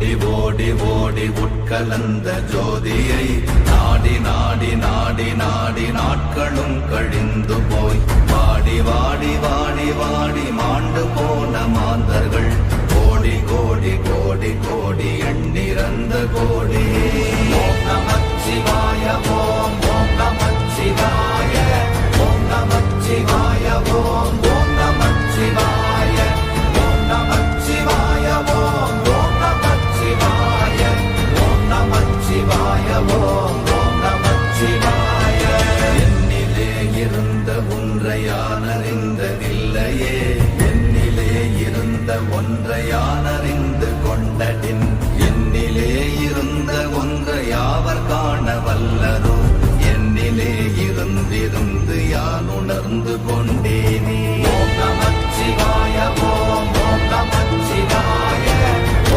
ஓடி ஓடி ஓடி உட்கலந்த ஜோதியை நாடி நாடி நாடி நாடி நாட்களும் கழிந்து போய் வாடி வாடி வாடி வாடி மாண்டு போன மாந்தர்கள் கோடி கோடி கோடி கோடி எண்ணிறந்த கோடி. ஓம் நமச்சிவாய ஓம் ஓம் நமச்சிவாய ஓம் நமச்சிவாய ஓம் ஓம் நமச்சிவாய ஓம் நமச்சிவாய ஓம் ஓம் நமச்சிவாய ஓம் நமச்சிவாய ஓம் ஓம் நமச்சிவாய. என்னிலே இருந்த ஒன்றை யான் அறிந்ததில்லையே, என்னிலே இருந்த ஒன்றை யான் அறிந்து கொண்டடின், என்னிலே இருந்த ஒன்றை யாவர் காண வல்லரோ, என்னிலே இருந்திருந்து யான் உணர்ந்து கொண்டேனே. ஓம் நமச்சிவாய ஓம் ஓம் நமச்சிவாய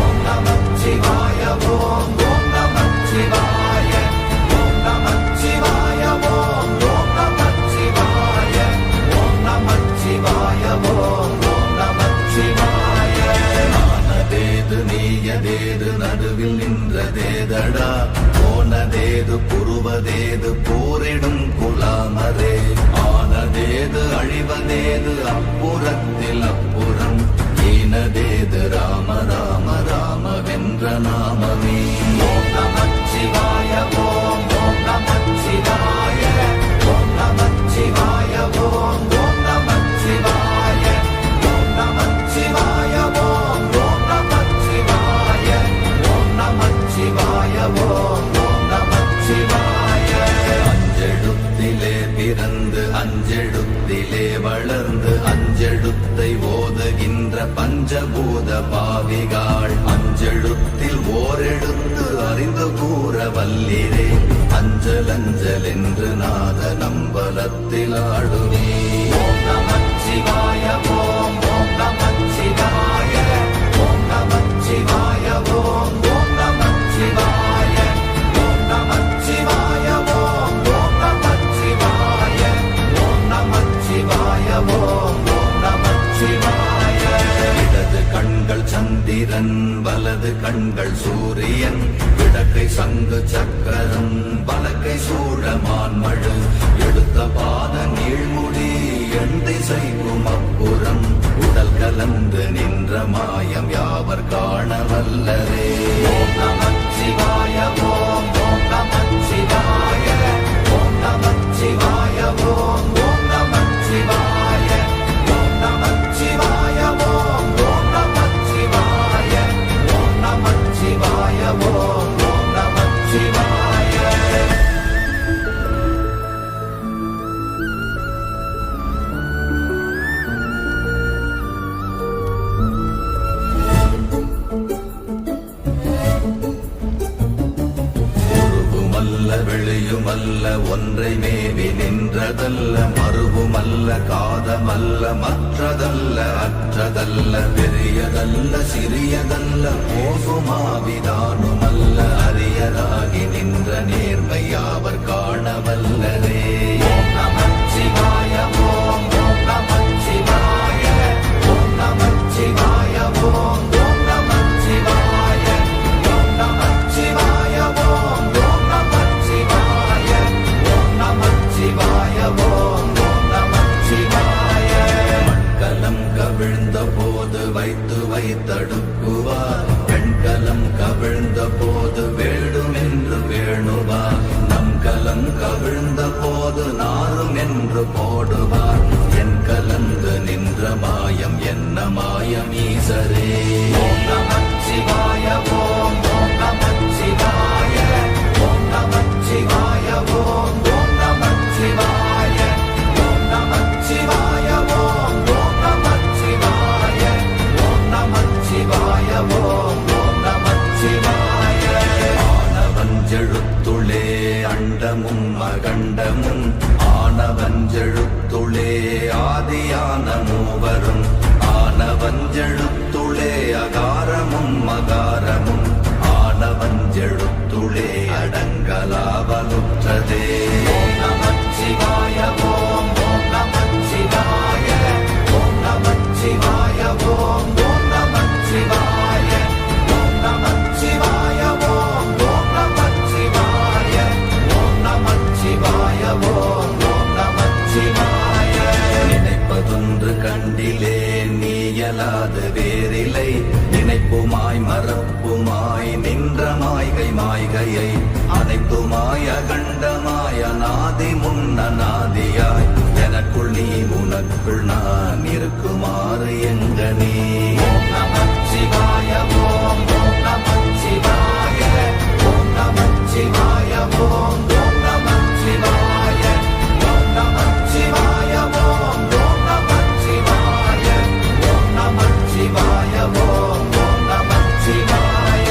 ஓம் நமச்சிவாய ஓம் ஓம் நமச்சிவாய ஓம் நமச்சிவாய ஓம் ஓம் நமச்சிவாய ஓம் நமச்சிவாய ஓம் ஓம் நமச்சிவாய. ஆனதேது நீயதேது நடுவில் நின்றதேதடா, போனதேது புருவதேது போரிடும் குலாமரே, ஆனதேது அழிவதேது அப்புறத்தில் அப்புறம், ஈனதேது ராம ராம ராம வென்ற நாமமே. ஓம் நமச்சிவாய ஓம் ஓம் நமச்சிவாய ஓம் நமச்சிவாய ஓம் ஓம் நமச்சிவாய ஓம் நமச்சிவாய ஓம் ஓம் நமச்சிவாய ஓம் நமச்சிவாய ஓம் ஓம் நமச்சிவாய. அஞ்செழுத்திலே பிறந்து அஞ்செழுத்திலே வளர்ந்து அஞ்செழுத்தை ஓதுகின்ற பஞ்சபூத பாவிகாள், அஞ்செழுத்தில் ஓரெழுத்து அறிந்து கூற வல்லிரே, அஞ்சல் அஞ்சல் என்று நாத நம்பலத்தில் ஆடுவே. ஓம் நமச்சிவாய ஓம் ஓம் நமச்சிவாய ஓம் நமச்சிவாய ஓம் ஓம் நமச்சிவாய ஓம் நமச்சிவாய ஓம் ஓம் நமச்சிவாய ஓம் நமச்சிவாய ஓம் ஓம் நமச்சிவாய. இடது கண்கள் சந்திரன் வலது கண்கள் சூரியன், இடக்கை சங்கு சக்கரம் வலக்கை சூழமான்மழு, எடுத்த பாத நீழ்முடி எண் திசைக்கும் அப்புறம், உடல் கலந்து நின்ற மாயம் யாவர் காண வல்லரே. ஓம் நமச்சிவாய ஓம் ஓம் நமச்சிவாய ஓம் நமச்சிவாய ஓம் ஓம் நமச்சிவாய ஓம் நமச்சிவாய ஓம் ஓம் நமச்சிவாய ஓம் நமச்சிவாய ஓம் ஓம் நமச்சிவாய. வெளியுமல்ல ஒன்றை மேவி நின்றதல்ல, மறுவுமல்ல காதமல்ல மற்றதல்ல அற்றதல்ல, பெரியதல்ல சிறியதல்ல போகுமாவிதானுமல்ல, அரியராகி நின்ற நேர்மை யாவர் காண வல்லரே. ஓம் நமச்சிவாய ஓம் ஓம் நமச்சிவாய ஓம் நமச்சிவாய ஓம் ஓம் நமச்சிவாய ஓம் நமச்சிவாய ஓம் ஓம் நமச்சிவாய ஓம் நமச்சிவாய ஓம் ஓம் நமச்சிவாய. மண்கலம் கவிழ்ந்த போது வைத்து வைத்தடுக்குவார், பெண்கலம் கவிழ்ந்த போது வேண்டுமென்று வேணுவார், நம் கலம் கவிழ்ந்த போது நாரும் என்று போடுவார், என் கலந்து நின்ற மாயம் என்ன மாயம் ஈசரே. ஓம் நமச்சிவாய ஓம் ஓம் நமச்சிவாய ஓம் நமச்சிவாய ஓம் ஓம் நமச்சிவாய ஓம் நமச்சிவாய ஓம் ஓம் நமச்சிவாய ஓம் நமச்சிவாய ஓம் ஓம் நமச்சிவாய. ஆனவஞ்செழுத்துளே அண்டமும் அகண்டமும், ஆனவஞ்செழுத்துளே ஆதியான மூவரும், ஆனவஞ்செழுத்துளே அகாரமும் மகாரமும், ஆனவஞ்செழுத்துளே அடங்கலாவலுற்றதே. ஓம் நமச்சிவாய ஓம் ஓம் நமச்சிவாய ஓம் நமச்சிவாய ஓம் ஓம் நமச்சிவாய ஓம் நமச்சிவாய அனநாதியாய் எனக்குள் நீ உனக்குள் நான் இருக்குமாறு எங்கனே. ஓம் நமச்சிவாய ஓம் ஓம் நமச்சிவாய ஓம் நமச்சிவாய ஓம் ஓம் நமச்சிவாய ஓம் நமச்சிவாய ஓம் ஓம் நமச்சிவாய ஓம் நமச்சிவாய ஓம் ஓம் நமச்சிவாய.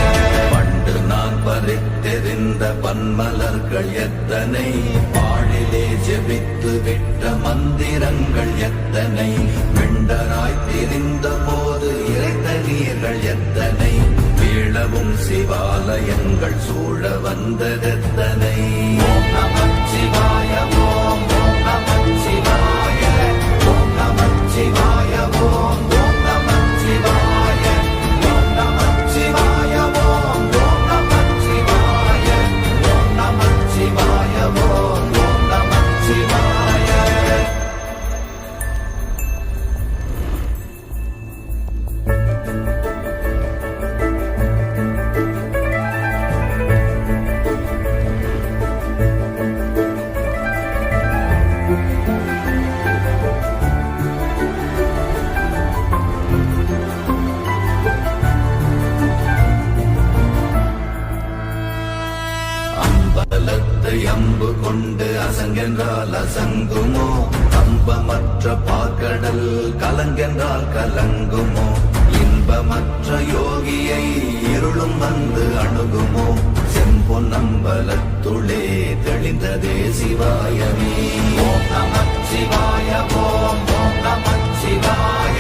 பண்டு நான் பறித்தெறிந்த பன்மலர்கள் எத்தனை, பாழிலே ஜெபித்து விட்ட மந்திரங்கள் எத்தனை, வெண்டராய் திரிந்த போது இறைத்த நீர்கள் எத்தனை, வீழவும் சிவாலயங்கள் சூழ வந்ததெத்தனை. ஓம் நமச்சிவாய ஓம் ஓம் நமச்சிவாய ஓம் நமச்சிவாய ஓம் ஓம் நமச்சிவாய ஓம் நமச்சிவாய ஓம் ஓம் நமச்சிவாய ஓம் நமச்சிவாய ஓம் ஓம் நமச்சிவாய. அம்பலத்தை அம்பு கொண்டு அசங்கென்றால் அசங்குமோ, கம்பமற்ற பாக்கடல் கலங்கென்றால் கலங்குமோ, இன்பமற்ற யோகியை இருளும் வந்து அணுகுமோ, செம்பொன்னம்பலத்துளே தெளிந்ததே சிவாயமே. ஓம் நமச்சிவாய ஓம் ஓம் நமச்சிவாய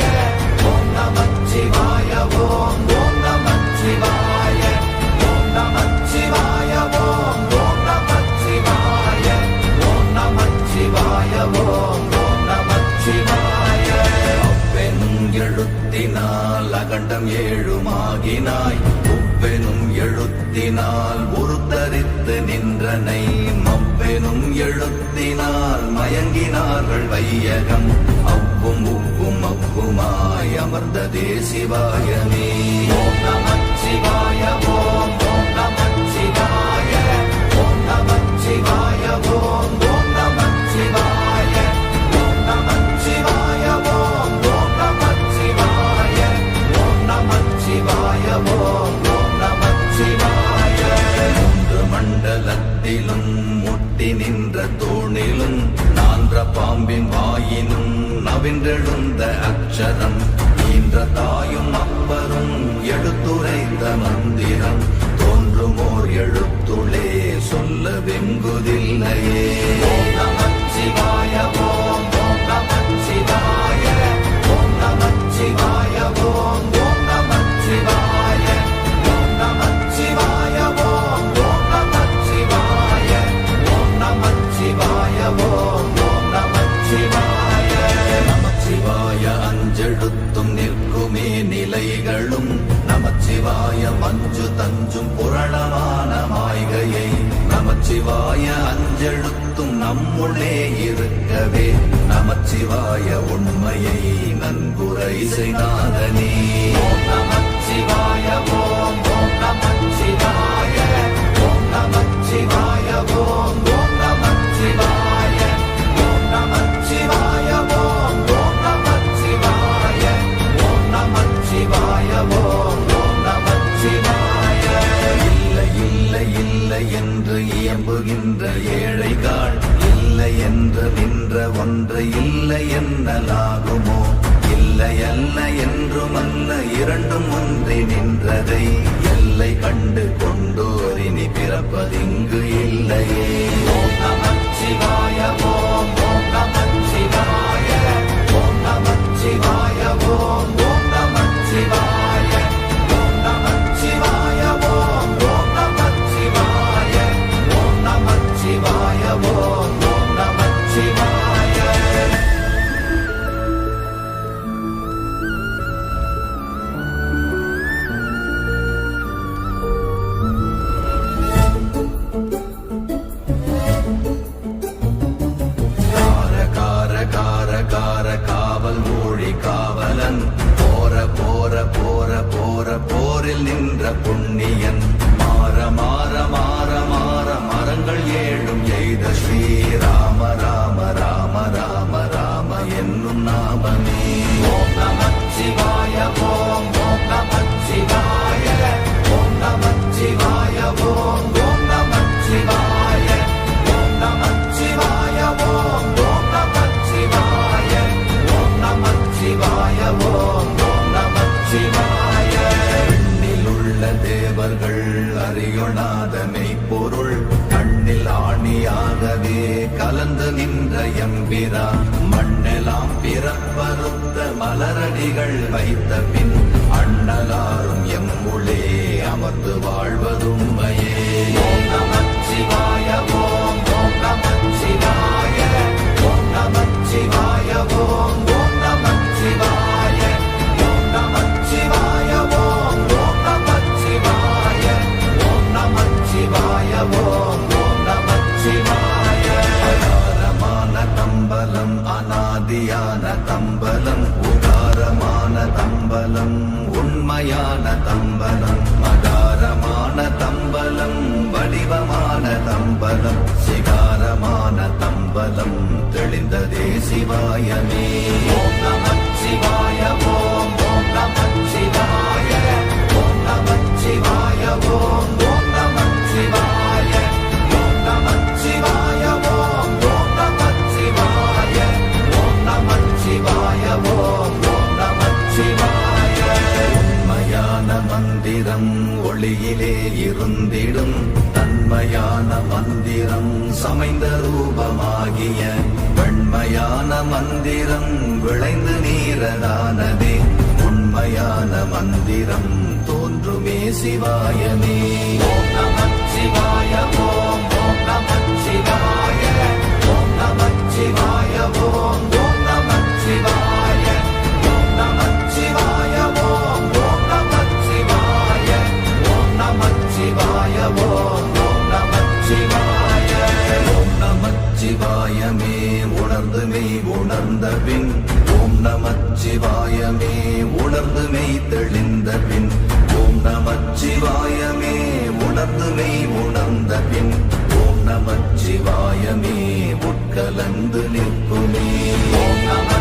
ஓம் நமச்சிவாய ஓம் ஓம் நமச்சிவாய ஓம் நமச்சிவாய ஓம் ஓம் நமச்சிவாய ஓம் நமச்சிவாய ஓம் ஓம் நமச்சிவாய. அப்பெனும் எழுத்தினால் அகண்டம் ஏழுமாகினாய், உப்பெனும் எழுத்தினால் உருத்தரித்து நின்றனை, மப்பெனும் எழுத்தினால் மயங்கினார்கள் வையகம், அவ்வும் உவ்வும் அவ்வுமாய் அமர்ந்ததே சிவாயமே. ஓம் நமச்சிவாய ஓம் ஓம் நமச்சிவாய ஓம் நமச்சிவாய ஓம் ஓம் நமச்சிவாய ஓம் நமச்சிவாய ஓம் ஓம் நமச்சிவாய ஓம் நமச்சிவாய ஓம் ஓம் நமச்சிவாய. மூன்று மண்டலத்திலும் முட்டி நின்ற தூணிலும் நான்ற பாம்பின் வாயினும் நவின்றெழுந்த அக்ஷரம், ஈன்ற தாயும் அப்பரும் எடுத்துரைத்த மந்திரம், தோன்றுமோர் எழுத்துளே சொல்ல வெங்குதில்லையே. ஓம் நமச்சிவாய ஓம் ஓம் நமச்சிவாய ஓம் நமச்சிவாய ஓம் ஓம் நமச்சிவாய ஓம் நமச்சிவாய ஓம் ஓம் நமச்சிவாய ஓம் நமச்சிவாய ஓம் ஓம் நமச்சிவாய. நமச்சிவாய அஞ்செழுத்தும் நிற்குமே நிலைகளும், நமச்சிவாய மஞ்சு தஞ்சும் புரணமான மாய்கையை, நமச்சிவாய அஞ்செழுத்தும் நம்முள்ளே இருக்கவே, நமச்சிவாய உண்மையை நன்குரை செய்தாதனே. ஓம் நமச்சிவாய ஓம் ஓம் நமச்சிவாய ஓம் நமச்சிவாய ஓம் ஓம் நமச்சிவாய ஓம் நமச்சிவாய ஓம் ஓம் நமச்சிவாய ஓம் நமச்சிவாய ஓம் ஓம் நமச்சிவாய. இல்லை இல்லை இல்லை என்று இயம்புகின்ற ஏழைகள், இல்லை என்று நின்ற ஒன்று இல்லை என்னலாகுமோ, இல்லை அல்ல என்றுமல்ல இரண்டும் ஒன்றி நின்றதை, எல்லை கண்டு கொண்டோரினி பிறப்பதிங்கு இல்லையே. ஓம் நமச்சிவாய ஓம் ஓம் நமச்சிவாய ஓம் நமச்சிவாய ஓம் ஓம் நமச்சிவாய ஓம் நமச்சிவாய ஓம் ஓம் நமச்சிவாய ஓம் நமச்சிவாய ஓம் ஓம் நமச்சிவாய. காவல் மொழி காவலன், போற போற போற போற போரில் நின்ற புண்ணியன், மாற மாற மாற மாற மரங்கள் ஏழும் எய்த ஸ்ரீராமரா தேவர்கள் அறியொணாத மெய்ப்பொருள் கண்ணில் ஆணியாகவே கலந்து நின்ற எம்பிரா மண்ணெல்லாம் பிறப்பறுத்த மலரடிகள் வைத்த பின் அண்ணலாரும் எம்முளே அமர்ந்து வாழ்வதும்மையே. ஓம் நமச்சிவாய ஓம் ஓம் நமச்சிவாய ஓம் நமச்சிவாய ஓம் ஓம் நமச்சிவாய ஓம் நமச்சிவாய ஓம் ஓம் நமச்சிவாய ஓம் நமச்சிவாய ஓம் ஓம் நமச்சிவாய. அகாரமான தம்பலம் அநாதியான தம்பலம் உகாரமான தம்பலம் உண்மையான தம்பலம் மகாரமான தம்பலம் வடிவமான தம்பலம் சிகாரமான தம்பலம் தெளிந்ததே சிவாயமே. ஓம் நமச்சிவாய ஓம் ஓம் நமச்சிவாய ஓம் நமச்சிவாய ஓம் ஓம் நமச்சிவாய ஓம் நமச்சிவாய ஓம் ஓம் நமச்சிவாய ஓம் நமச்சிவாய ஓம் ஓம் நமச்சிவாய. உண்மையான மந்திரம் ஒளியிலே இருந்திடும் தன்மையான மந்திரம் சமைந்த ரூபமாகிய வெண்மையான மந்திரம் விளைந்து நீரதானதே உண்மையான மந்திரம் தோன்றுமே சிவாயமே. ஓம் நமச்சிவாய ஓம் ஓம் நமச்சிவாய ஓம் நமச்சிவாய ஓம் ஓம் நமச்சிவாய ஓம் நமச்சிவாய ஓம் ஓம் நமச்சிவாய ஓம் நமச்சிவாய ஓம் ஓம் நமச்சிவாய. ஓம் நமச்சிவாயமே உணர்ந்து மெய் உணர்ந்த பின் ஓம் நமச்சிவாயமே உணர்ந்து மெய் தெளிந்த பின் ஓம் நமச்சிவாயமே உணர்ந்து மெய் உணர்ந்த பின் ஓம் நமச்சிவாயமே உட்கலந்து நிற்குமே. ஓம் நம